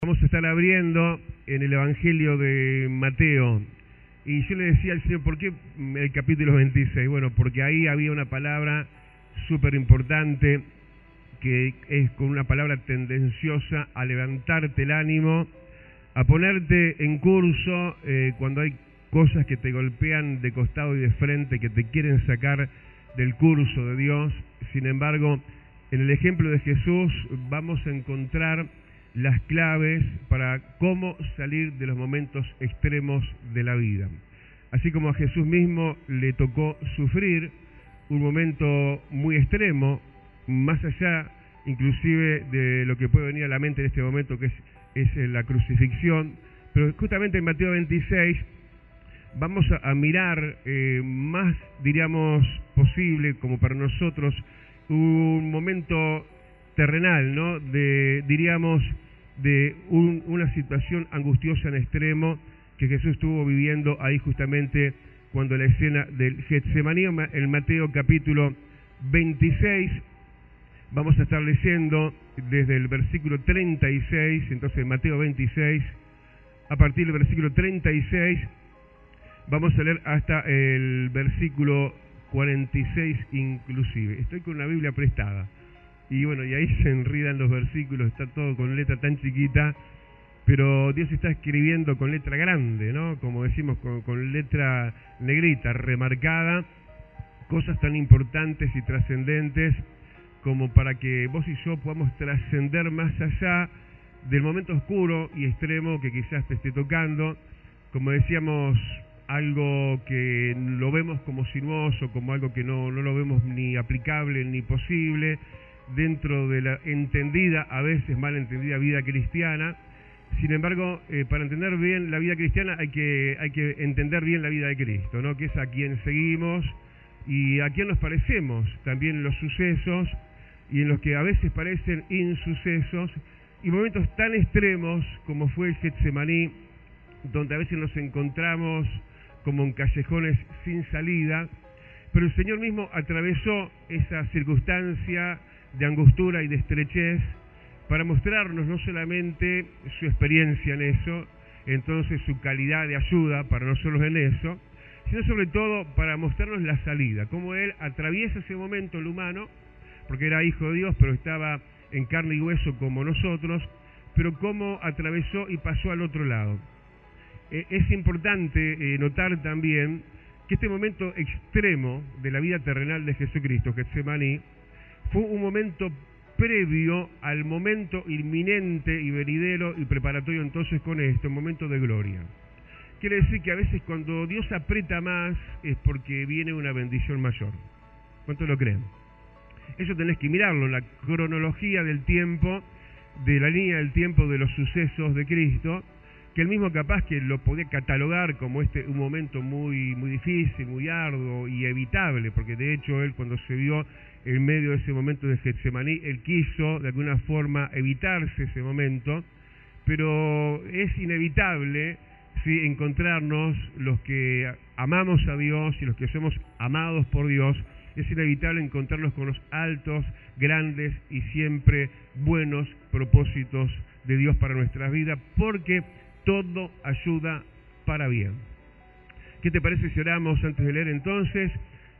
Vamos a estar abriendo en el Evangelio de Mateo. Y yo le decía al Señor, ¿por qué el capítulo 26? Bueno, porque ahí había una palabra súper importante, que es con una palabra tendenciosa a levantarte el ánimo, a ponerte en curso cuando hay cosas que te golpean de costado y de frente, que te quieren sacar del curso de Dios. Sin embargo, en el ejemplo de Jesús vamos a encontrar las claves para cómo salir de los momentos extremos de la vida. Así como a Jesús mismo le tocó sufrir un momento muy extremo, más allá inclusive de lo que puede venir a la mente en este momento, que es la crucifixión, pero justamente en Mateo 26 vamos a mirar más, diríamos, posible como para nosotros un momento terrenal, ¿no? Diríamos, de una situación angustiosa en extremo que Jesús estuvo viviendo ahí justamente cuando la escena del Getsemaní. En Mateo capítulo 26 vamos a estar leyendo desde el versículo 36, entonces Mateo 26, a partir del versículo 36 vamos a leer hasta el versículo 46 inclusive. Estoy con una Biblia prestada. Y bueno, y ahí se enredan los versículos, está todo con letra tan chiquita, pero Dios está escribiendo con letra grande, ¿no? Como decimos, con letra negrita, remarcada, cosas tan importantes y trascendentes como para que vos y yo podamos trascender más allá del momento oscuro y extremo que quizás te esté tocando. Como decíamos, algo que lo vemos como sinuoso, como algo que no lo vemos ni aplicable ni posible dentro de la entendida, a veces mal entendida vida cristiana. Sin embargo, para entender bien la vida cristiana hay que entender bien la vida de Cristo, ¿no? Que es a quien seguimos y a quien nos parecemos también en los sucesos y en los que a veces parecen insucesos y momentos tan extremos como fue el Getsemaní, donde a veces nos encontramos como en callejones sin salida, pero el Señor mismo atravesó esa circunstancia de angustura y de estrechez para mostrarnos no solamente su experiencia en eso, entonces su calidad de ayuda para nosotros en eso, sino sobre todo para mostrarnos la salida, cómo Él atraviesa ese momento en lo humano, porque era hijo de Dios, pero estaba en carne y hueso como nosotros, pero cómo atravesó y pasó al otro lado. Es importante notar también que este momento extremo de la vida terrenal de Jesucristo, Getsemaní, fue un momento previo al momento inminente y venidero y preparatorio entonces con esto, un momento de gloria. Quiere decir que a veces cuando Dios aprieta más es porque viene una bendición mayor. ¿Cuántos lo creen? Eso tenés que mirarlo, la cronología del tiempo, de la línea del tiempo de los sucesos de Cristo, que él mismo capaz que lo podía catalogar como un momento muy, muy difícil, muy arduo y evitable, porque de hecho él cuando se vio en medio de ese momento de Getsemaní, él quiso de alguna forma evitarse ese momento, pero es inevitable encontrarnos los que amamos a Dios y los que somos amados por Dios, es inevitable encontrarnos con los altos, grandes y siempre buenos propósitos de Dios para nuestras vidas, porque todo ayuda para bien. ¿Qué te parece si oramos antes de leer entonces?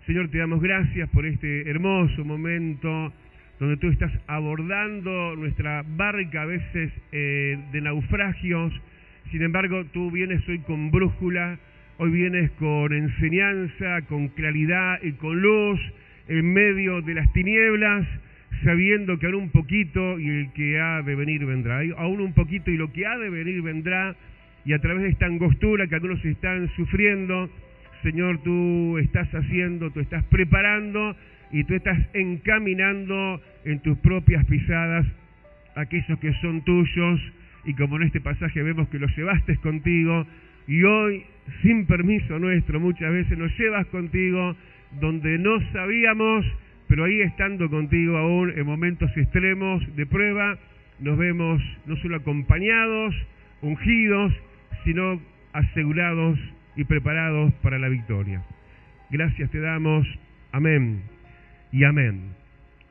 Señor, te damos gracias por este hermoso momento donde tú estás abordando nuestra barca a veces de naufragios. Sin embargo, tú vienes hoy con brújula, hoy vienes con enseñanza, con claridad y con luz en medio de las tinieblas, sabiendo que aún un poquito y el que ha de venir vendrá. Aún un poquito y lo que ha de venir vendrá, y a través de esta angostura que algunos están sufriendo, Señor, tú estás haciendo, tú estás preparando y tú estás encaminando en tus propias pisadas aquellos que son tuyos, y como en este pasaje vemos que los llevaste contigo, y hoy, sin permiso nuestro, muchas veces nos llevas contigo donde no sabíamos, pero ahí estando contigo aún en momentos extremos de prueba, nos vemos no solo acompañados, ungidos, sino asegurados y preparados para la victoria. Gracias te damos, amén y amén.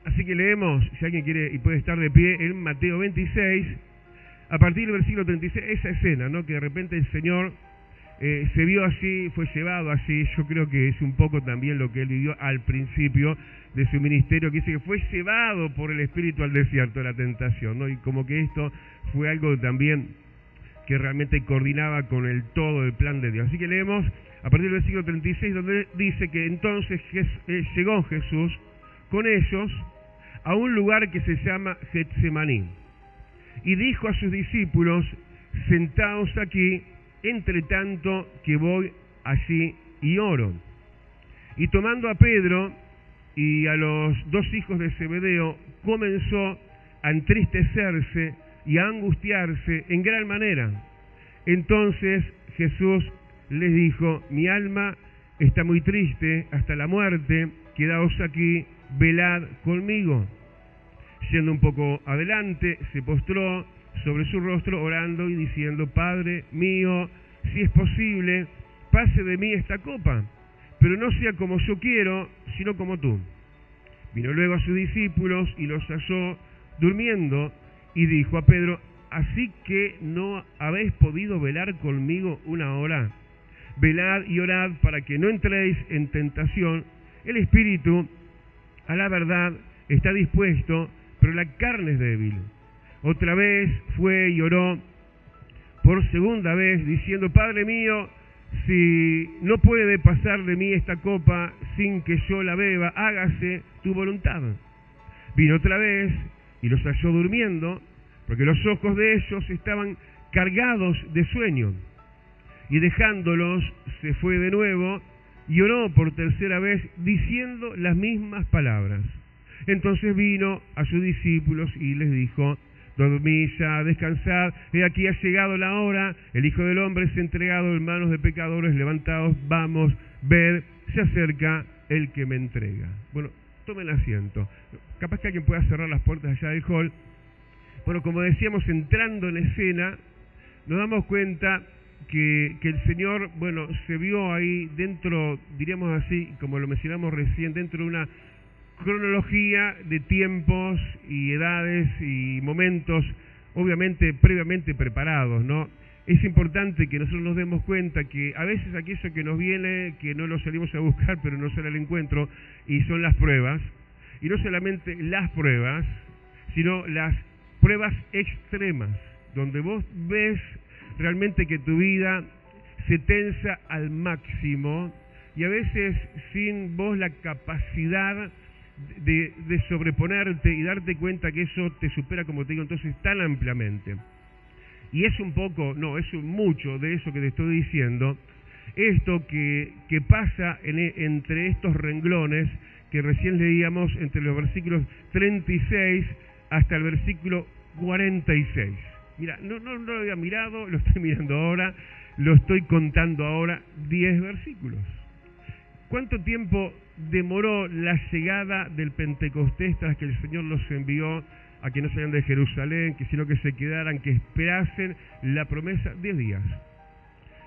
Así que leemos, si alguien quiere y puede estar de pie, en Mateo 26, a partir del versículo 36, esa escena, ¿no? Que de repente el Señor se vio así, fue llevado así. Yo creo que es un poco también lo que él vivió al principio de su ministerio, que dice que fue llevado por el Espíritu al desierto de la tentación, ¿no? Y como que esto fue algo también que realmente coordinaba con el todo el plan de Dios. Así que leemos a partir del versículo 36, donde dice que entonces llegó Jesús con ellos a un lugar que se llama Getsemaní, y dijo a sus discípulos: sentaos aquí, entre tanto que voy allí y oro. Y tomando a Pedro y a los dos hijos de Zebedeo, comenzó a entristecerse y a angustiarse en gran manera. Entonces Jesús les dijo: mi alma está muy triste hasta la muerte, quedaos aquí, velad conmigo. Yendo un poco adelante, se postró sobre su rostro orando y diciendo: Padre mío, si es posible, pase de mí esta copa, pero no sea como yo quiero, sino como tú. Vino luego a sus discípulos y los halló durmiendo, y dijo a Pedro: ¿así que no habéis podido velar conmigo una hora? Velad y orad para que no entréis en tentación. El espíritu, a la verdad, está dispuesto, pero la carne es débil. Otra vez fue y oró por segunda vez, diciendo: Padre mío, si no puede pasar de mí esta copa sin que yo la beba, hágase tu voluntad. Vino otra vez y los halló durmiendo, porque los ojos de ellos estaban cargados de sueño. Y dejándolos, se fue de nuevo y oró por tercera vez, diciendo las mismas palabras. Entonces vino a sus discípulos y les dijo: dormid ya, descansad, he aquí ha llegado la hora, el Hijo del Hombre es entregado en manos de pecadores, levantaos, vamos, ved, se acerca el que me entrega. Bueno, tomen asiento. Capaz que alguien pueda cerrar las puertas allá del hall. Bueno, como decíamos, entrando en escena, nos damos cuenta que el Señor, bueno, se vio ahí dentro, diríamos así, como lo mencionamos recién, dentro de una cronología de tiempos y edades y momentos, obviamente previamente preparados, ¿no? Es importante que nosotros nos demos cuenta que a veces aquello que nos viene, que no lo salimos a buscar, pero no sale al encuentro, y son las pruebas, y no solamente las pruebas, sino las pruebas extremas, donde vos ves realmente que tu vida se tensa al máximo, y a veces sin vos la capacidad de sobreponerte y darte cuenta que eso te supera, como te digo, entonces tan ampliamente. Y es un poco, no, es mucho de eso que te estoy diciendo, esto que pasa entre estos renglones que recién leíamos, entre los versículos 36 hasta el versículo 46. Mira, no lo había mirado, lo estoy mirando ahora, lo estoy contando ahora, 10 versículos. ¿Cuánto tiempo demoró la llegada del Pentecostés tras que el Señor los envió a que no salgan de Jerusalén, sino que se quedaran, que esperasen la promesa? 10 días.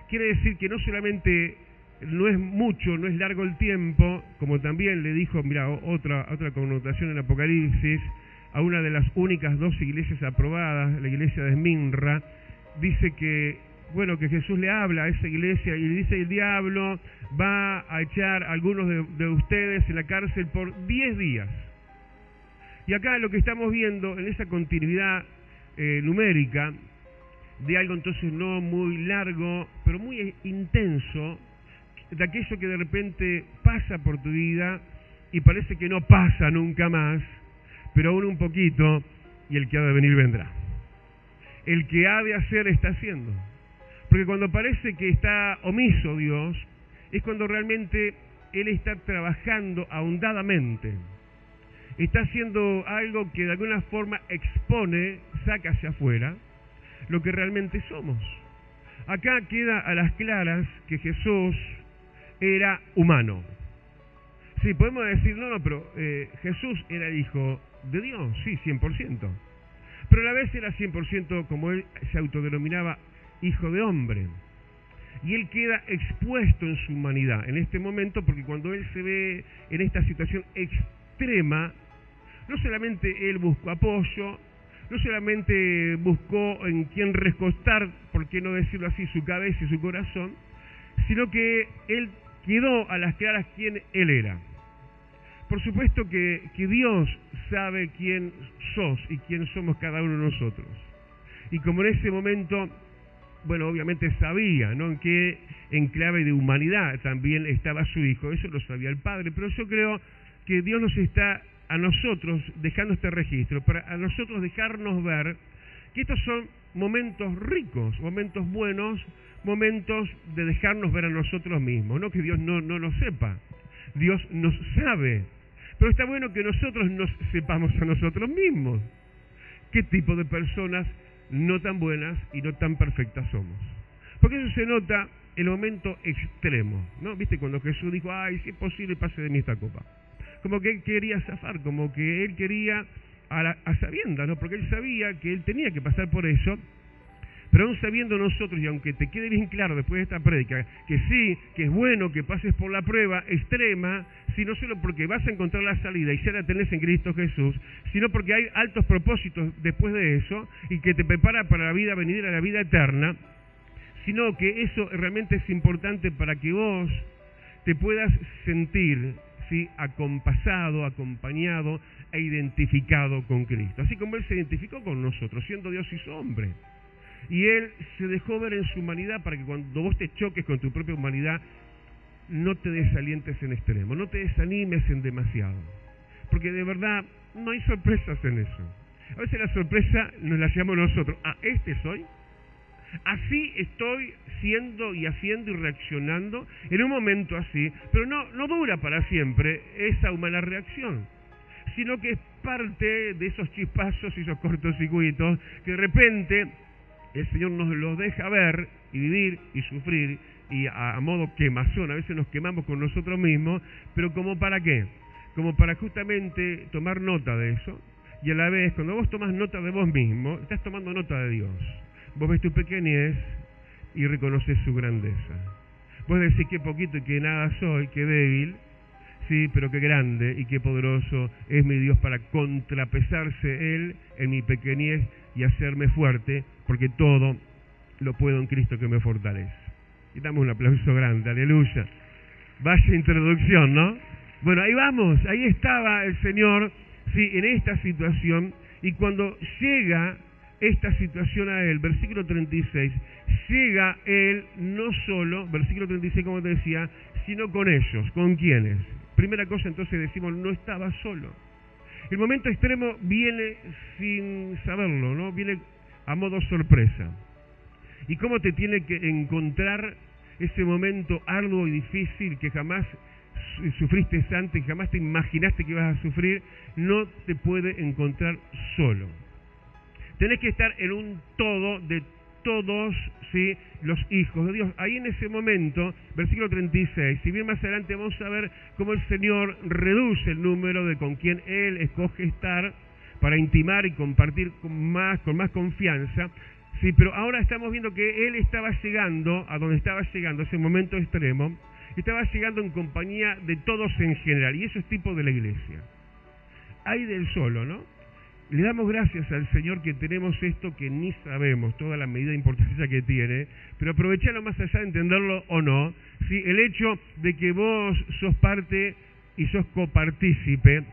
Quiere decir que no solamente no es mucho, no es largo el tiempo, como también le dijo, mira, otra connotación en Apocalipsis, a una de las únicas 2 iglesias aprobadas, la iglesia de Esmirna, dice que, bueno, que Jesús le habla a esa iglesia y le dice: el diablo va a echar a algunos de ustedes en la cárcel por 10 días. Y acá lo que estamos viendo en esa continuidad numérica de algo entonces no muy largo, pero muy intenso, de aquello que de repente pasa por tu vida y parece que no pasa nunca más, pero aún un poquito, y el que ha de venir vendrá. El que ha de hacer está haciendo. Porque cuando parece que está omiso Dios, es cuando realmente Él está trabajando ahondadamente. Está haciendo algo que de alguna forma expone, saca hacia afuera, lo que realmente somos. Acá queda a las claras que Jesús era humano. Sí, podemos decir, no, pero Jesús era el Hijo de Dios, sí, 100%. Pero a la vez era 100%, como Él se autodenominaba, Hijo de hombre. Y Él queda expuesto en su humanidad en este momento, porque cuando Él se ve en esta situación extrema, no solamente Él buscó apoyo, no solamente buscó en quién recostar, por qué no decirlo así, su cabeza y su corazón, sino que él quedó a las claras quién él era. Por supuesto que Dios sabe quién sos y quién somos cada uno de nosotros. Y como en ese momento, bueno, obviamente sabía, ¿no?, en qué enclave de humanidad también estaba su hijo, eso lo sabía el Padre, pero yo creo que Dios nos está a nosotros dejando este registro, para a nosotros dejarnos ver que estos son momentos ricos, momentos buenos, momentos de dejarnos ver a nosotros mismos, no que Dios no lo sepa, Dios nos sabe, pero está bueno que nosotros nos sepamos a nosotros mismos qué tipo de personas no tan buenas y no tan perfectas somos. Porque eso se nota en el momento extremo, ¿no? ¿Viste? Cuando Jesús dijo, ay, si es posible, pase de mí esta copa. Como que él quería zafar, como que él quería a sabiendas, ¿no? Porque él sabía que él tenía que pasar por eso, pero aún sabiendo nosotros, y aunque te quede bien claro después de esta prédica, que sí, que es bueno que pases por la prueba extrema, no solo porque vas a encontrar la salida y ya la tenés en Cristo Jesús, sino porque hay altos propósitos después de eso, y que te prepara para la vida venidera, la vida eterna, sino que eso realmente es importante para que vos te puedas sentir, ¿sí?, acompasado, acompañado e identificado con Cristo. Así como Él se identificó con nosotros, siendo Dios y hombre. Y Él se dejó ver en su humanidad para que cuando vos te choques con tu propia humanidad, no te desalientes en extremo, no te desanimes en demasiado. Porque de verdad no hay sorpresas en eso. A veces la sorpresa nos la llevamos nosotros. Este soy. Así estoy siendo y haciendo y reaccionando en un momento así, pero no dura para siempre esa humana reacción, sino que es parte de esos chispazos y esos cortocircuitos que de repente el Señor nos los deja ver y vivir y sufrir, y a modo quemazón, a veces nos quemamos con nosotros mismos, pero ¿como para qué? Como para justamente tomar nota de eso, y a la vez, cuando vos tomás nota de vos mismo, estás tomando nota de Dios. Vos ves tu pequeñez y reconoces su grandeza. Vos decís qué poquito y qué nada soy, qué débil, sí, pero qué grande y qué poderoso es mi Dios para contrapesarse Él en mi pequeñez y hacerme fuerte, porque todo lo puedo en Cristo que me fortalece. Y damos un aplauso grande, aleluya. Vaya introducción, ¿no? Bueno, ahí vamos, ahí estaba el Señor, sí, en esta situación, y cuando llega esta situación a Él, versículo 36, llega Él no solo, versículo 36 como te decía, sino con ellos. ¿Con quiénes? Primera cosa, entonces decimos, no estaba solo. El momento extremo viene sin saberlo, ¿no? Viene a modo sorpresa. ¿Y cómo te tiene que encontrar ese momento arduo y difícil que jamás sufriste antes, jamás te imaginaste que ibas a sufrir? No te puede encontrar solo. Tenés que estar en un todo de todos, ¿sí?, los hijos de Dios. Ahí en ese momento, versículo 36, si bien más adelante vamos a ver cómo el Señor reduce el número de con quien Él escoge estar para intimar y compartir con más confianza, sí, pero ahora estamos viendo que Él estaba llegando a donde estaba llegando, ese momento extremo, estaba llegando en compañía de todos en general, y eso es tipo de la iglesia. Hay del solo, ¿no? Le damos gracias al Señor que tenemos esto que ni sabemos, toda la medida de importancia que tiene, pero aprovechalo más allá de entenderlo o no, ¿sí? El hecho de que vos sos parte y sos copartícipe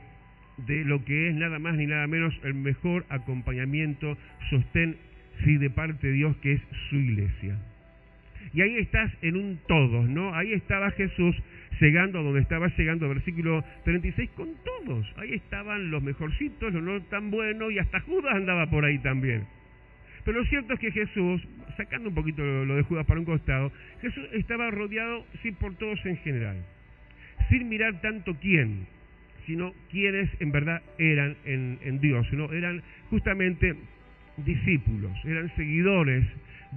de lo que es nada más ni nada menos el mejor acompañamiento, sostén, sí, de parte de Dios, que es su iglesia. Y ahí estás en un todos, ¿no? Ahí estaba Jesús llegando a donde estaba llegando, versículo 36, con todos. Ahí estaban los mejorcitos, los no tan buenos, y hasta Judas andaba por ahí también. Pero lo cierto es que Jesús, sacando un poquito lo de Judas para un costado, Jesús estaba rodeado, sí, por todos en general, sin mirar tanto quién, sino quiénes en verdad eran en Dios, ¿no? Eran justamente discípulos, eran seguidores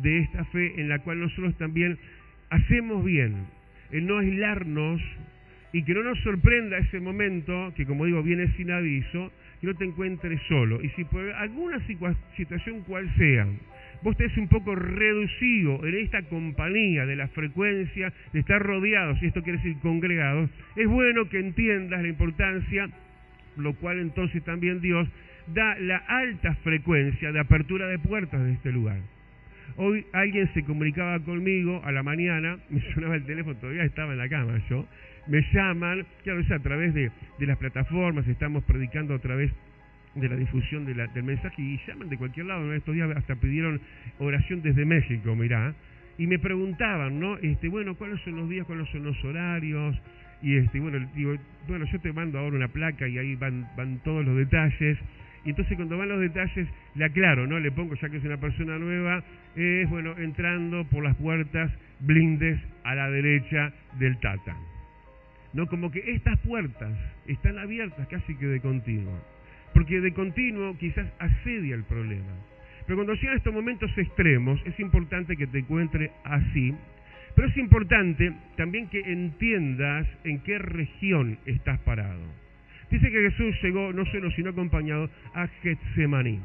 de esta fe en la cual nosotros también hacemos bien en no aislarnos y que no nos sorprenda ese momento que, como digo, viene sin aviso, que no te encuentres solo. Y si por alguna situación cual sea, vos estés un poco reducido en esta compañía de la frecuencia de estar rodeados, y esto quiere decir congregados, es bueno que entiendas la importancia lo cual entonces también Dios da la alta frecuencia de apertura de puertas de este lugar. Hoy alguien se comunicaba conmigo a la mañana, me sonaba el teléfono, todavía estaba en la cama yo, me llaman, claro, es a través de las plataformas, estamos predicando a través de la difusión del mensaje, y llaman de cualquier lado, ¿no? Estos días hasta pidieron oración desde México, mirá, y me preguntaban, ¿no? Bueno, ¿cuáles son los días, cuáles son los horarios? Y bueno, digo, bueno, yo te mando ahora una placa y ahí van todos los detalles. Y entonces cuando van los detalles, le aclaro, ¿no? Le pongo, ya que es una persona nueva, bueno, entrando por las puertas blindes a la derecha del Tata. ¿No? Como que estas puertas están abiertas casi que de continuo. Porque de continuo quizás asedia el problema. Pero cuando llegan estos momentos extremos, es importante que te encuentres así. Pero es importante también que entiendas en qué región estás parado. Dice que Jesús llegó no solo sino acompañado a Getsemaní.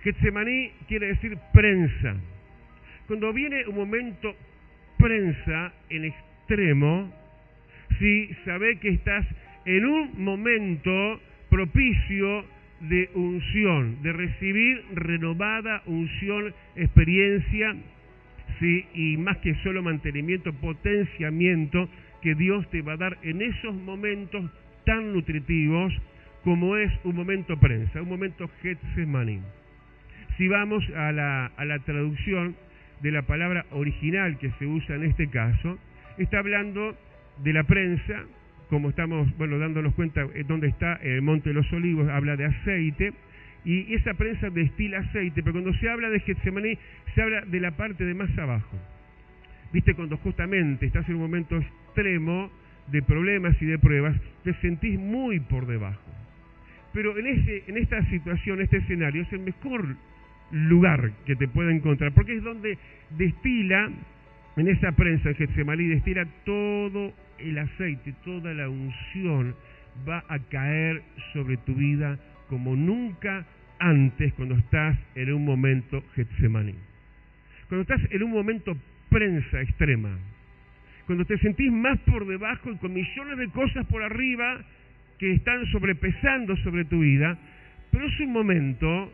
Getsemaní quiere decir prensa. Cuando viene un momento prensa en extremo, si sabés que estás en un momento propicio de unción, de recibir renovada unción, experiencia, sí, y más que solo mantenimiento, potenciamiento que Dios te va a dar en esos momentos tan nutritivos como es un momento prensa, un momento Getsemaní. Si vamos a la traducción de la palabra original que se usa en este caso, está hablando de la prensa, como estamos, bueno, dándonos cuenta dónde está el Monte de los Olivos, habla de aceite, y esa prensa destila aceite, pero cuando se habla de Getsemaní, se habla de la parte de más abajo. ¿Viste? Cuando justamente estás en un momento extremo de problemas y de pruebas, te sentís muy por debajo. Pero en esta situación, este escenario, es el mejor lugar que te puede encontrar, porque es donde destila, en esa prensa en Getsemaní, destila todo el aceite, toda la unción va a caer sobre tu vida como nunca antes cuando estás en un momento Getsemaní. Cuando estás en un momento prensa extrema, cuando te sentís más por debajo y con millones de cosas por arriba que están sobrepesando sobre tu vida, pero es un momento,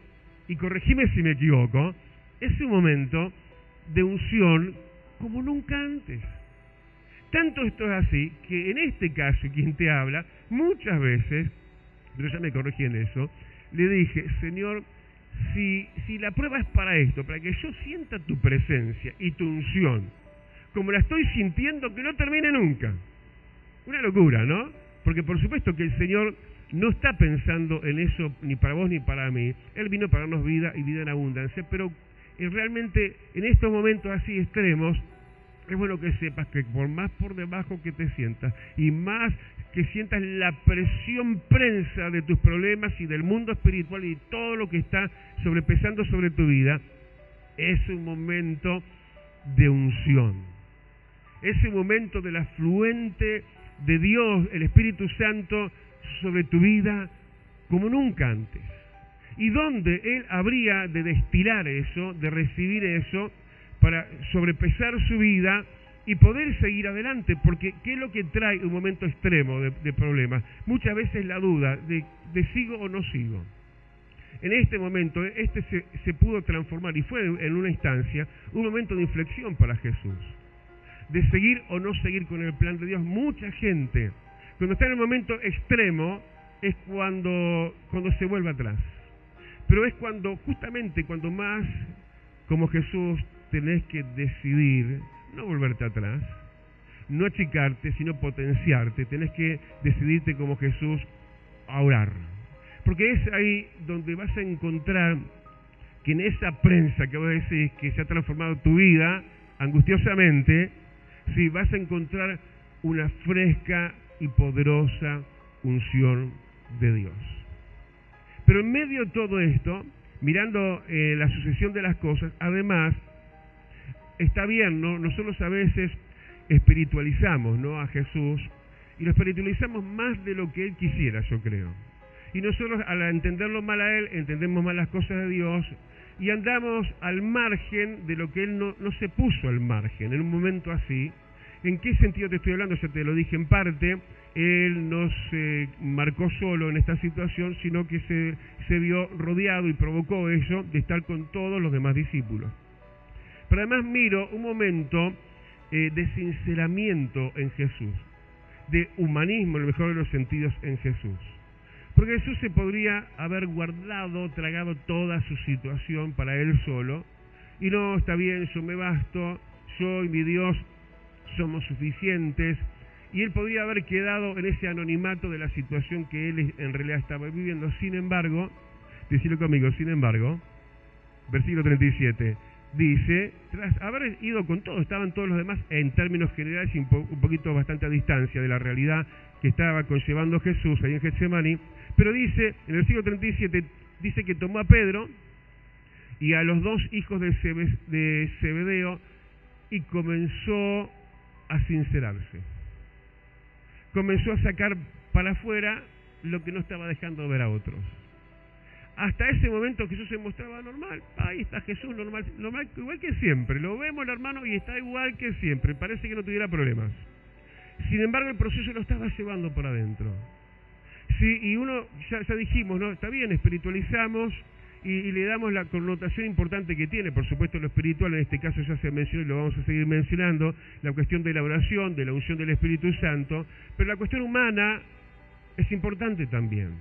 y corregime si me equivoco, es un momento de unción como nunca antes. Tanto esto es así que en este caso, quien te habla, muchas veces, pero ya me corregí en eso, le dije, Señor, si la prueba es para esto, para que yo sienta tu presencia y tu unción, como la estoy sintiendo, que no termine nunca. Una locura, ¿no? Porque por supuesto que el Señor no está pensando en eso ni para vos ni para mí. Él vino para darnos vida y vida en abundancia, pero realmente en estos momentos así extremos, es bueno que sepas que por más por debajo que te sientas y más que sientas la presión prensa de tus problemas y del mundo espiritual y todo lo que está sobrepesando sobre tu vida, es un momento de unción. Es un momento del afluente de Dios, el Espíritu Santo, sobre tu vida como nunca antes. Y donde Él habría de destilar eso, de recibir eso, para sobrepesar su vida y poder seguir adelante, porque ¿qué es lo que trae un momento extremo de problemas? Muchas veces la duda de sigo o no sigo. En este momento, se pudo transformar, y fue en una instancia, un momento de inflexión para Jesús, de seguir o no seguir con el plan de Dios. Mucha gente, cuando está en el momento extremo, es cuando se vuelve atrás. Pero es justamente cuando más, como Jesús, tenés que decidir no volverte atrás, no achicarte, sino potenciarte. Tenés que decidirte como Jesús a orar. Porque es ahí donde vas a encontrar que en esa prensa que vos decís que se ha transformado tu vida angustiosamente, sí, vas a encontrar una fresca y poderosa unción de Dios. Pero en medio de todo esto, mirando la sucesión de las cosas, además, está bien, ¿no? Nosotros a veces espiritualizamos, ¿no?, a Jesús, y lo espiritualizamos más de lo que Él quisiera, yo creo. Y nosotros, al entenderlo mal a Él, entendemos mal las cosas de Dios, y andamos al margen de lo que Él no se puso al margen. En un momento así, ¿en qué sentido te estoy hablando? Ya te lo dije en parte, él no se marcó solo en esta situación, sino que se vio rodeado y provocó eso de estar con todos los demás discípulos. Pero además miro un momento de sinceramiento en Jesús, de humanismo, en el mejor de los sentidos, en Jesús. Porque Jesús se podría haber guardado, tragado toda su situación para él solo, y no, está bien, yo me basto, yo y mi Dios somos suficientes, y él podría haber quedado en ese anonimato de la situación que él en realidad estaba viviendo. Sin embargo, decirlo conmigo, sin embargo, versículo 37, dice, tras haber ido con todo, estaban todos los demás en términos generales y un poquito bastante a distancia de la realidad que estaba conllevando Jesús ahí en Getsemaní, pero dice, en el versículo 37, dice que tomó a Pedro y a los dos hijos de Zebedeo y comenzó a sincerarse. Comenzó a sacar para afuera lo que no estaba dejando ver a otros. Hasta ese momento Jesús se mostraba normal. Ahí está Jesús, normal, igual que siempre. Lo vemos, el hermano, y está igual que siempre. Parece que no tuviera problemas. Sin embargo, el proceso lo estaba llevando por adentro. Sí, y uno, ya dijimos, ¿no? Está bien, espiritualizamos y le damos la connotación importante que tiene. Por supuesto, lo espiritual, en este caso ya se mencionó y lo vamos a seguir mencionando, la cuestión de la oración, de la unción del Espíritu Santo, pero la cuestión humana es importante también.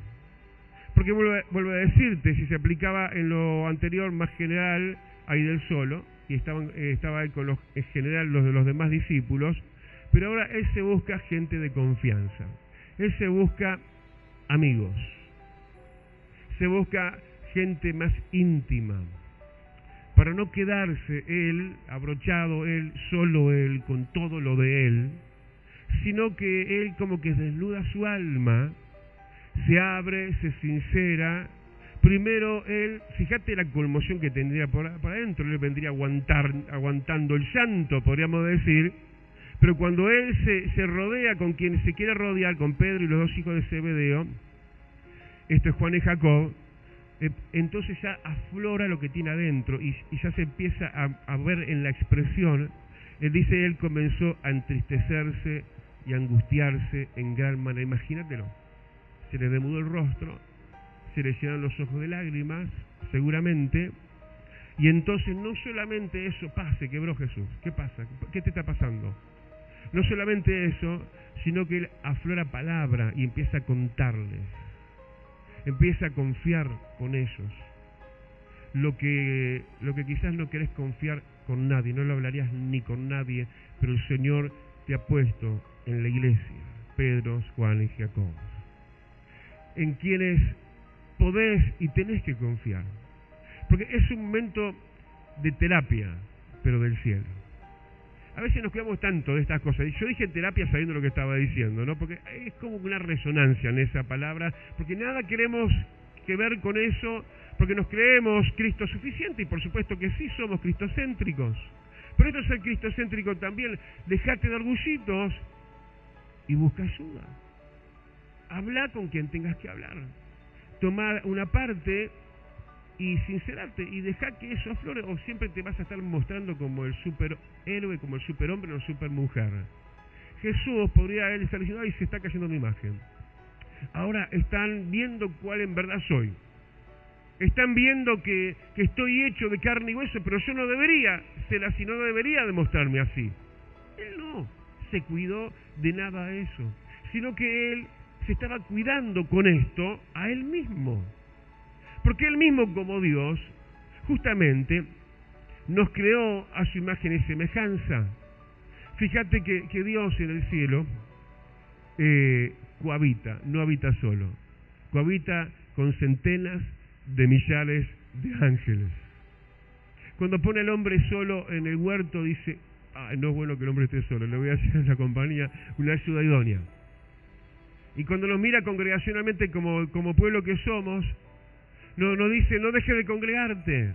Porque vuelvo a decirte, si se aplicaba en lo anterior más general, ahí del solo, y estaba ahí con en general los de los demás discípulos, pero ahora él se busca gente de confianza, él se busca amigos, se busca gente más íntima, para no quedarse él, abrochado él, solo él, con todo lo de él, sino que él como que desnuda su alma, se abre, se sincera. Primero él, fíjate la conmoción que tendría por adentro, él vendría aguantando el llanto, podríamos decir, pero cuando él se rodea con quien se quiere rodear, con Pedro y los dos hijos de Zebedeo, esto es Juan y Jacob, entonces ya aflora lo que tiene adentro y ya se empieza a ver en la expresión. Él dice, él comenzó a entristecerse y a angustiarse en gran manera. Imagínatelo. Se le demudó el rostro, se le llenan los ojos de lágrimas, seguramente, y entonces no solamente eso, se quebró Jesús. ¿Qué pasa? ¿Qué te está pasando? No solamente eso, sino que él aflora palabra y empieza a contarles, empieza a confiar con ellos. Lo que quizás no querés confiar con nadie, no lo hablarías ni con nadie, pero el Señor te ha puesto en la iglesia, Pedro, Juan y Jacob, en quienes podés y tenés que confiar, porque es un momento de terapia, pero del cielo. A veces nos quedamos tanto de estas cosas, y yo dije terapia sabiendo lo que estaba diciendo, ¿no? Porque es como una resonancia en esa palabra, porque nada queremos que ver con eso, porque nos creemos Cristo suficiente, y por supuesto que sí somos cristocéntricos, pero esto es ser cristocéntrico también. Dejate de orgullitos y busca ayuda. Habla con quien tengas que hablar, tomar una parte y sincerarte y dejar que eso aflore, o siempre te vas a estar mostrando como el superhéroe, como el superhombre o la supermujer. Jesús podría él estar diciendo, ay, se está cayendo mi imagen. Ahora están viendo cuál en verdad soy. Están viendo que estoy hecho de carne y hueso, pero yo no debería ser así, no debería demostrarme así. Él no se cuidó de nada de eso, sino que él se estaba cuidando con esto a él mismo. Porque él mismo, como Dios, justamente nos creó a su imagen y semejanza. Fíjate que Dios en el cielo cohabita, no habita solo. Cohabita con centenas de millares de ángeles. Cuando pone al hombre solo en el huerto, dice, no es bueno que el hombre esté solo, le voy a hacer en la compañía una ayuda idónea. Y cuando nos mira congregacionalmente como pueblo que somos, nos dice, no dejes de congregarte.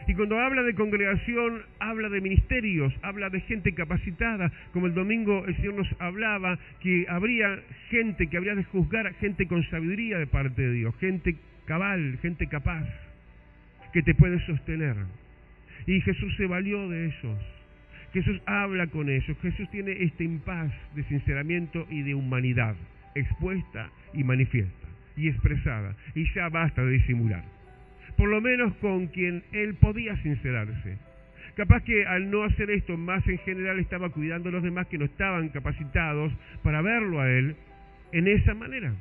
Y cuando habla de congregación, habla de ministerios, habla de gente capacitada, como el domingo el Señor nos hablaba, que habría gente que habría de juzgar, gente con sabiduría de parte de Dios, gente cabal, gente capaz, que te puede sostener. Y Jesús se valió de ellos. Jesús habla con ellos. Jesús tiene este impas de sinceramiento y de humanidad, expuesta y manifiesta, y expresada. Y ya basta de disimular. Por lo menos con quien él podía sincerarse. Capaz que al no hacer esto, más en general estaba cuidando a los demás que no estaban capacitados para verlo a él en esa manera.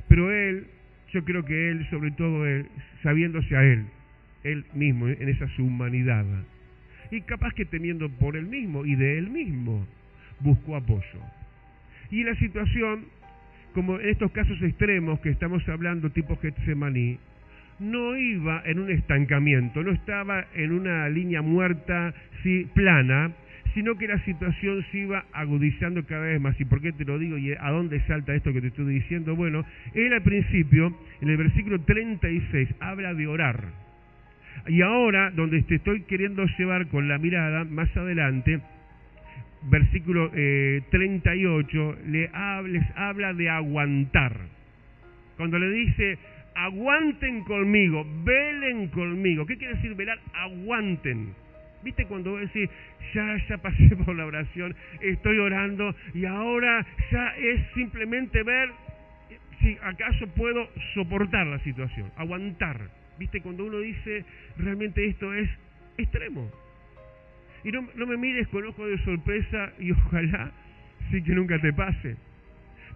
Pero él, yo creo que él, sobre todo él, sabiéndose a él mismo, en esa su humanidad, y capaz que teniendo por él mismo y de él mismo, buscó apoyo. Y la situación, como en estos casos extremos que estamos hablando, tipo Getsemaní, no iba en un estancamiento, no estaba en una línea muerta, sí, plana, sino que la situación se iba agudizando cada vez más. ¿Y por qué te lo digo? ¿Y a dónde salta esto que te estoy diciendo? Bueno, él al principio, en el versículo 36, habla de orar. Y ahora, donde te estoy queriendo llevar con la mirada, más adelante, versículo 38, les habla de aguantar. Cuando le dice, aguanten conmigo, velen conmigo. ¿Qué quiere decir velar? Aguanten. ¿Viste cuando vos decís, ya pasé por la oración, estoy orando y ahora ya es simplemente ver si acaso puedo soportar la situación, aguantar? ¿Viste cuando uno dice, realmente esto es extremo? Y no me mires con ojo de sorpresa y ojalá sí que nunca te pase.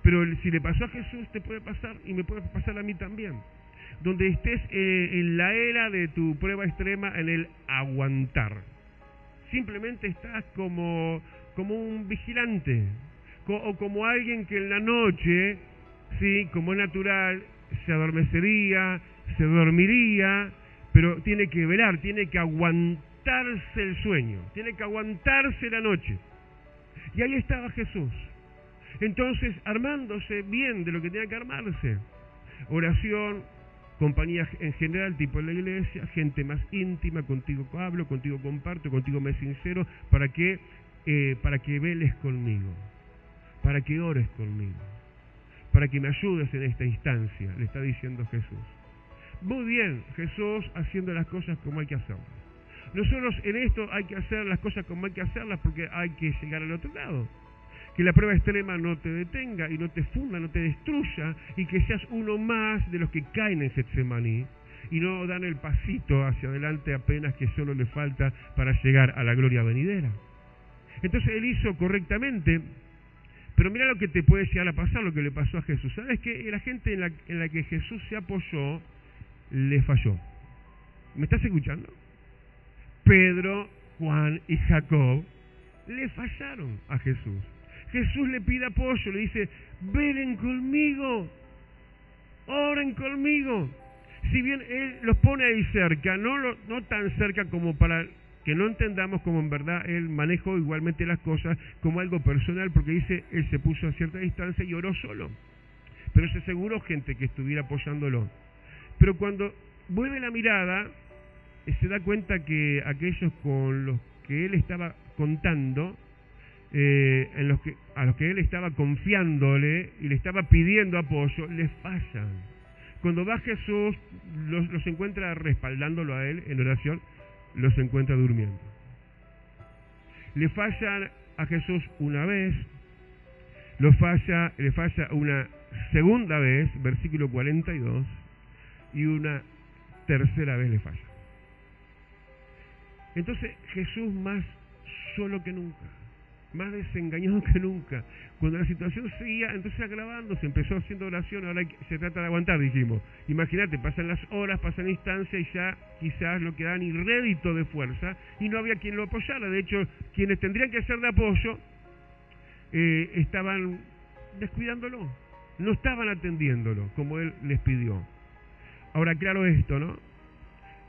Pero si le pasó a Jesús, te puede pasar y me puede pasar a mí también. Donde estés en la era de tu prueba extrema, en el aguantar. Simplemente estás como un vigilante, o como alguien que en la noche, sí, como es natural, se adormecería, se dormiría, pero tiene que velar, tiene que aguantarse el sueño, tiene que aguantarse la noche. Y ahí estaba Jesús. Entonces, armándose bien de lo que tenía que armarse. Oración, compañía en general, tipo en la iglesia, gente más íntima, contigo hablo, contigo comparto, contigo me sincero, para que veles conmigo, para que ores conmigo, para que me ayudes en esta instancia, le está diciendo Jesús. Muy bien, Jesús haciendo las cosas como hay que hacerlas. Nosotros en esto hay que hacer las cosas como hay que hacerlas porque hay que llegar al otro lado. Que la prueba extrema no te detenga y no te funda, no te destruya, y que seas uno más de los que caen en Getsemaní y no dan el pasito hacia adelante apenas que solo le falta para llegar a la gloria venidera. Entonces él hizo correctamente, pero mira lo que te puede llegar a pasar, lo que le pasó a Jesús. ¿Sabes qué? La gente en la que Jesús se apoyó le falló. ¿Me estás escuchando? Pedro, Juan y Jacob le fallaron a Jesús. Jesús le pide apoyo, le dice, velen conmigo, oren conmigo. Si bien Él los pone ahí cerca, no tan cerca como para que no entendamos como en verdad Él manejó igualmente las cosas como algo personal, porque dice, Él se puso a cierta distancia y oró solo. Pero se aseguró gente que estuviera apoyándolo. Pero cuando vuelve la mirada, se da cuenta que aquellos con los que Él estaba contando, a los que él estaba confiándole y le estaba pidiendo apoyo, les fallan. Cuando va Jesús, los encuentra respaldándolo a él en oración, los encuentra durmiendo. Le fallan a Jesús una vez, le falla una segunda vez, versículo 42, y una tercera vez le falla. Entonces Jesús más solo que nunca, más desengañado que nunca. Cuando la situación seguía entonces agravándose, empezó haciendo oración, ahora se trata de aguantar, dijimos. Imagínate, pasan las horas, pasan instancias y ya quizás no quedaba ni rédito de fuerza y no había quien lo apoyara. De hecho, quienes tendrían que hacer de apoyo estaban descuidándolo, no estaban atendiéndolo como él les pidió. Ahora, claro esto, ¿no?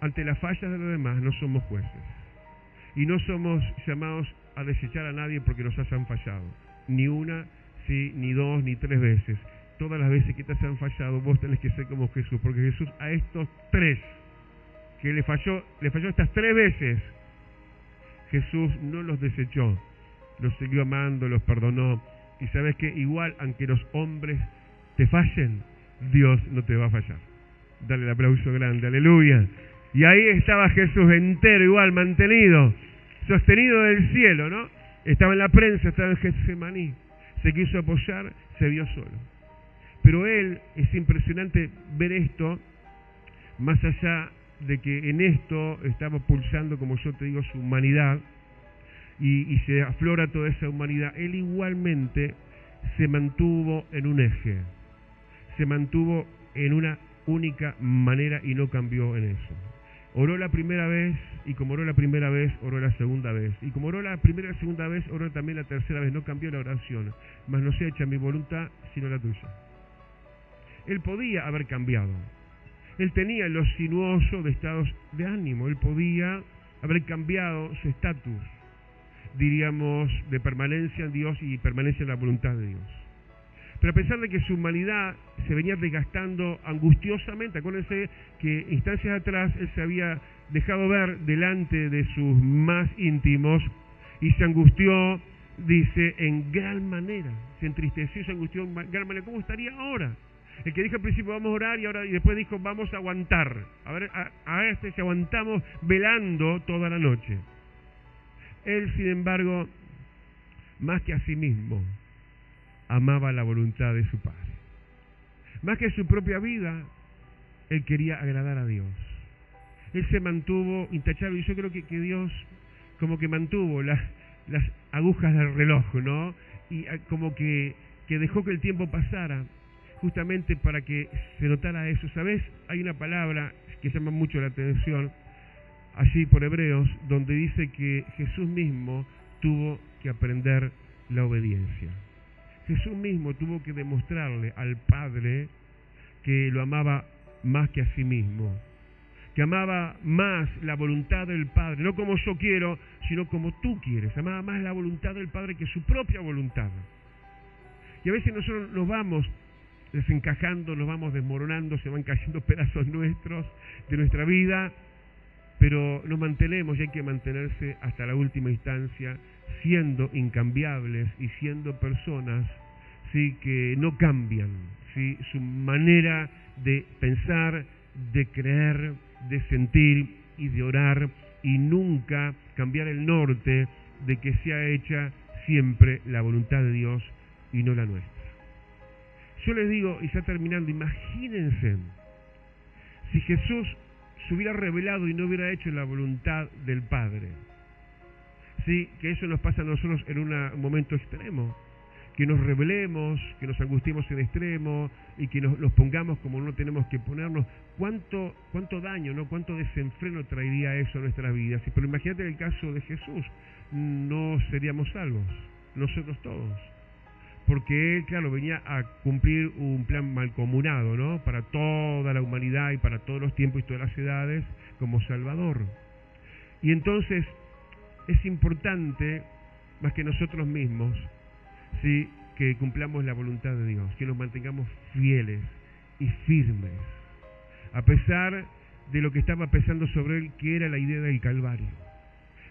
Ante las fallas de los demás no somos jueces y no somos llamados a desechar a nadie porque nos hayan fallado, ni una, sí, ni dos, ni tres veces. Todas las veces que te hayan fallado, vos tenés que ser como Jesús, porque Jesús a estos tres que le falló estas 3 veces, Jesús no los desechó, los siguió amando, los perdonó. Y sabes que igual, aunque los hombres te fallen, Dios no te va a fallar. Dale el aplauso grande, aleluya. Y ahí estaba Jesús entero, igual, mantenido, sostenido del cielo, ¿no? Estaba en la prensa, estaba en Getsemaní, se quiso apoyar, se vio solo. Pero él, es impresionante ver esto, más allá de que en esto estaba pulsando, como yo te digo, su humanidad, y se aflora toda esa humanidad, él igualmente se mantuvo en un eje, se mantuvo en una única manera y no cambió en eso. Oró la primera vez, y como oró la primera vez, oró la segunda vez. Y como oró la primera y la segunda vez, oró también la tercera vez. No cambió la oración. Mas no sea hecha mi voluntad, sino la tuya. Él podía haber cambiado. Él tenía lo sinuoso de estados de ánimo. Él podía haber cambiado su estatus, diríamos, de permanencia en Dios y permanencia en la voluntad de Dios. Pero a pesar de que su humanidad se venía desgastando angustiosamente, acuérdense que instancias atrás él se había dejado ver delante de sus más íntimos y se angustió, dice, en gran manera, se entristeció y se angustió en gran manera. ¿Cómo estaría ahora? El que dijo al principio vamos a orar y después dijo vamos a aguantar. A ver si aguantamos velando toda la noche. Él, sin embargo, más que a sí mismo, amaba la voluntad de su Padre. Más que su propia vida, él quería agradar a Dios. Él se mantuvo intachable, y yo creo que Dios como que mantuvo las agujas del reloj, ¿no? Y como que dejó que el tiempo pasara, justamente para que se notara eso. ¿Sabes? Hay una palabra que llama mucho la atención, allí por Hebreos, donde dice que Jesús mismo tuvo que aprender la obediencia. Jesús mismo tuvo que demostrarle al Padre que lo amaba más que a sí mismo, que amaba más la voluntad del Padre, no como yo quiero, sino como tú quieres. Amaba más la voluntad del Padre que su propia voluntad. Y a veces nosotros nos vamos desencajando, nos vamos desmoronando, se van cayendo pedazos nuestros de nuestra vida, pero nos mantenemos, y hay que mantenerse hasta la última instancia, siendo incambiables y siendo personas, ¿sí?, que no cambian, ¿sí?, su manera de pensar, de creer, de sentir y de orar, y nunca cambiar el norte de que sea hecha siempre la voluntad de Dios y no la nuestra. Yo les digo, y ya terminando, imagínense si Jesús se hubiera revelado y no hubiera hecho la voluntad del Padre. Sí, que eso nos pasa a nosotros en un momento extremo, que nos rebelemos, que nos angustiemos en extremo y que nos pongamos como no tenemos que ponernos. ¿Cuánto daño, ¿no? Cuánto desenfreno traería eso a nuestras vidas? Pero imagínate en el caso de Jesús, no seríamos salvos, nosotros todos. Porque él, claro, venía a cumplir un plan mancomunado, ¿no?, para toda la humanidad y para todos los tiempos y todas las edades, como Salvador. Y entonces es importante, más que nosotros mismos, ¿sí?, que cumplamos la voluntad de Dios, que nos mantengamos fieles y firmes, a pesar de lo que estaba pesando sobre él, que era la idea del Calvario.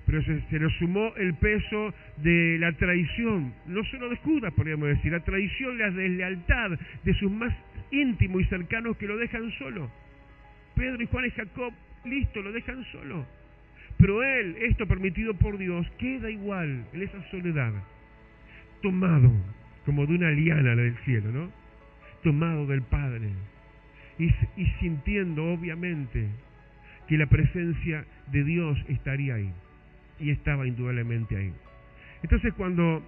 Pero se le sumó el peso de la traición, no solo de Judas, podríamos decir, la traición, la deslealtad de sus más íntimos y cercanos, que lo dejan solo. Pedro y Juan y Jacob, listo, lo dejan solo. Pero él, esto permitido por Dios, queda igual en esa soledad, tomado como de una liana del cielo, ¿no?, tomado del Padre, y sintiendo obviamente que la presencia de Dios estaría ahí. Y estaba indudablemente ahí. Entonces cuando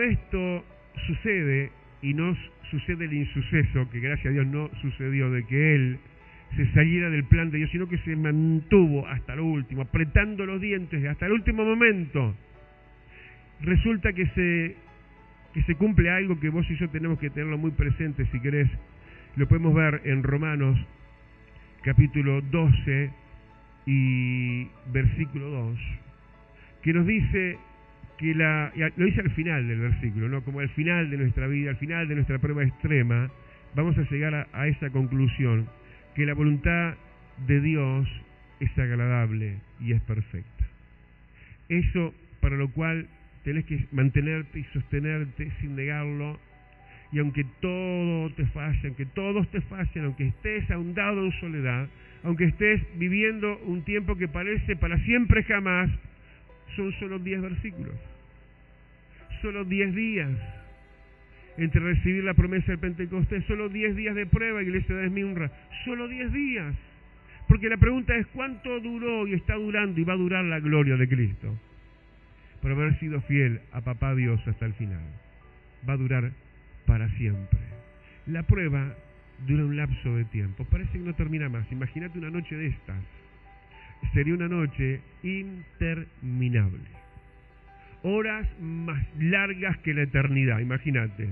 esto sucede, y no sucede el insuceso, que gracias a Dios no sucedió, de que él se saliera del plan de Dios, sino que se mantuvo hasta lo último, apretando los dientes hasta el último momento, resulta que se cumple algo que vos y yo tenemos que tenerlo muy presente. Si querés, lo podemos ver en Romanos capítulo 12 y versículo 2, que nos dice que lo dice al final del versículo, ¿no?, como al final de nuestra vida, al final de nuestra prueba extrema, vamos a llegar a esa conclusión, que la voluntad de Dios es agradable y es perfecta. Eso para lo cual tenés que mantenerte y sostenerte sin negarlo, y aunque todo te falle, aunque todos te fallen, aunque estés ahondado en soledad, aunque estés viviendo un tiempo que parece para siempre jamás, son solo 10 versículos, solo 10 días entre recibir la promesa del Pentecostés, solo 10 días de prueba, iglesia de Esmirna, solo 10 días. Porque la pregunta es, ¿cuánto duró y está durando y va a durar la gloria de Cristo? Por haber sido fiel a Papá Dios hasta el final. Va a durar para siempre. La prueba dura un lapso de tiempo, parece que no termina más. Imagínate una noche de estas. Sería una noche interminable. Horas más largas que la eternidad, imagínate.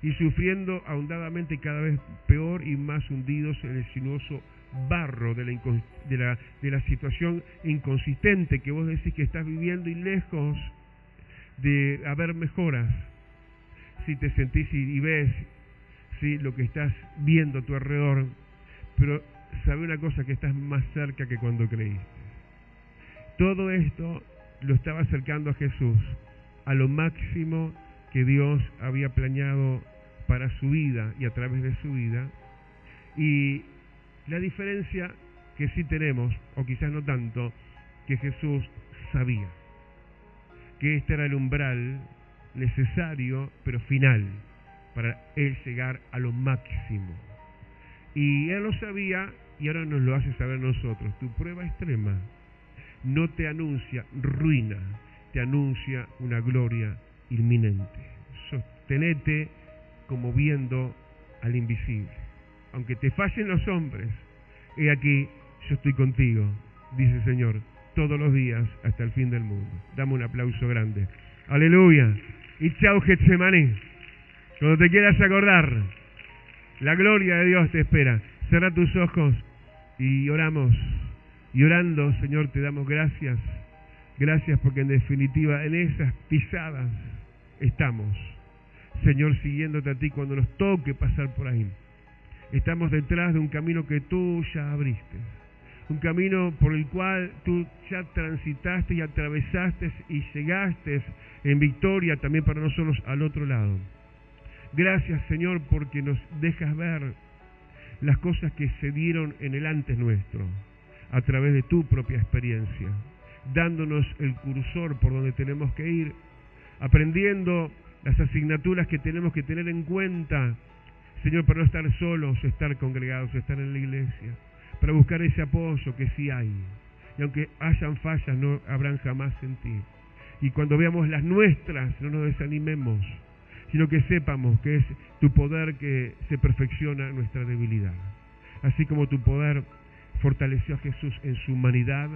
Y sufriendo ahondadamente cada vez peor y más hundidos en el sinuoso barro de la situación inconsistente que vos decís que estás viviendo y lejos de haber mejoras. Si te sentís y ves lo que estás viendo a tu alrededor, pero sabe una cosa, que estás más cerca que cuando creíste. Todo esto lo estaba acercando a Jesús, a lo máximo que Dios había planeado para su vida y a través de su vida. Y la diferencia que sí tenemos, o quizás no tanto, que Jesús sabía que este era el umbral necesario, pero final, para Él llegar a lo máximo. Y Él lo sabía y ahora nos lo hace saber nosotros. Tu prueba extrema no te anuncia ruina, te anuncia una gloria inminente. Sostenete como viendo al invisible. Aunque te fallen los hombres, he aquí, yo estoy contigo, dice el Señor, todos los días hasta el fin del mundo. Dame un aplauso grande. Aleluya. Y chau Getsemaní. Cuando te quieras acordar, la gloria de Dios te espera. Cerra tus ojos y oramos. Y orando, Señor, te damos gracias. Gracias porque en definitiva en esas pisadas estamos. Señor, siguiéndote a ti cuando nos toque pasar por ahí. Estamos detrás de un camino que tú ya abriste. Un camino por el cual tú ya transitaste y atravesaste y llegaste en victoria también para nosotros al otro lado. Gracias, Señor, porque nos dejas ver las cosas que se dieron en el antes nuestro, a través de tu propia experiencia, dándonos el cursor por donde tenemos que ir, aprendiendo las asignaturas que tenemos que tener en cuenta, Señor, para no estar solos, estar congregados, estar en la iglesia, para buscar ese apoyo que sí hay. Y aunque hayan fallas, no habrán jamás en ti. Y cuando veamos las nuestras, no nos desanimemos, sino que sepamos que es tu poder que se perfecciona en nuestra debilidad. Así como tu poder fortaleció a Jesús en su humanidad,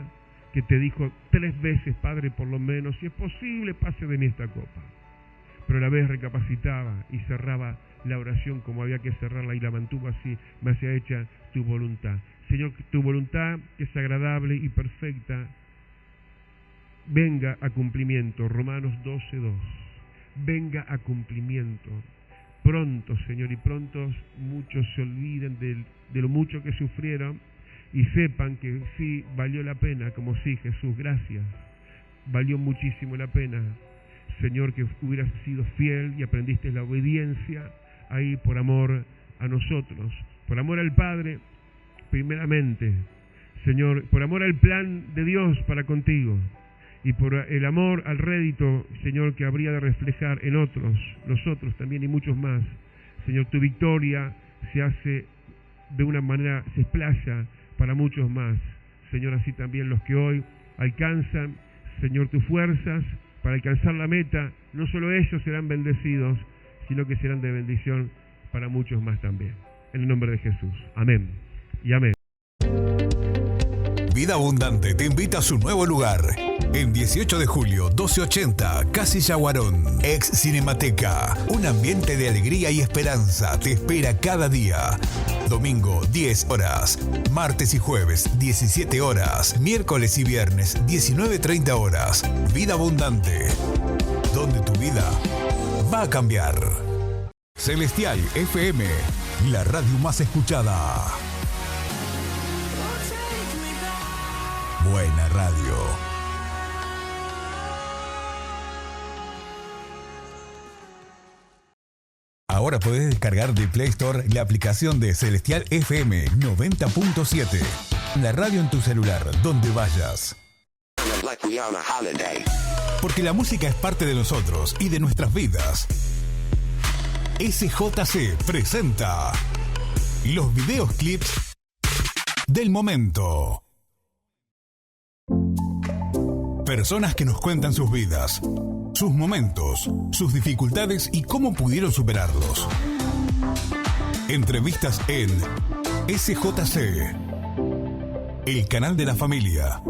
que te dijo 3 veces, Padre, por lo menos, si es posible, pase de mí esta copa. Pero a la vez recapacitaba y cerraba la oración como había que cerrarla y la mantuvo así: me sea hecha tu voluntad. Señor, tu voluntad, que es agradable y perfecta, venga a cumplimiento. Romanos 12:2. Venga a cumplimiento. Pronto, Señor, y prontos muchos se olviden de lo mucho que sufrieron y sepan que sí valió la pena, como sí, Jesús, gracias. Valió muchísimo la pena, Señor, que hubieras sido fiel y aprendiste la obediencia ahí por amor a nosotros, por amor al Padre, primeramente, Señor, por amor al plan de Dios para contigo y por el amor al rédito, Señor, que habría de reflejar en otros, nosotros también y muchos más. Señor, tu victoria se hace de una manera, se explaya para muchos más. Señor, así también los que hoy alcanzan, Señor, tus fuerzas para alcanzar la meta, no solo ellos serán bendecidos, sino que serán de bendición para muchos más también. En el nombre de Jesús. Amén y amén. Vida Abundante te invita a su nuevo lugar. En 18 de julio, 1280, Casilla Guarón, ex Cinemateca. Un ambiente de alegría y esperanza te espera cada día. Domingo, 10 horas. Martes y jueves, 17 horas. Miércoles y viernes, 19:30 horas. Vida Abundante, donde tu vida va a cambiar. Celestial FM, la radio más escuchada. Buena radio. Ahora podés descargar de Play Store la aplicación de Celestial FM 90.7. La radio en tu celular, donde vayas. Porque la música es parte de nosotros y de nuestras vidas. SJC presenta los videos clips del momento. Personas que nos cuentan sus vidas, sus momentos, sus dificultades y cómo pudieron superarlos. Entrevistas en SJC, el canal de la familia.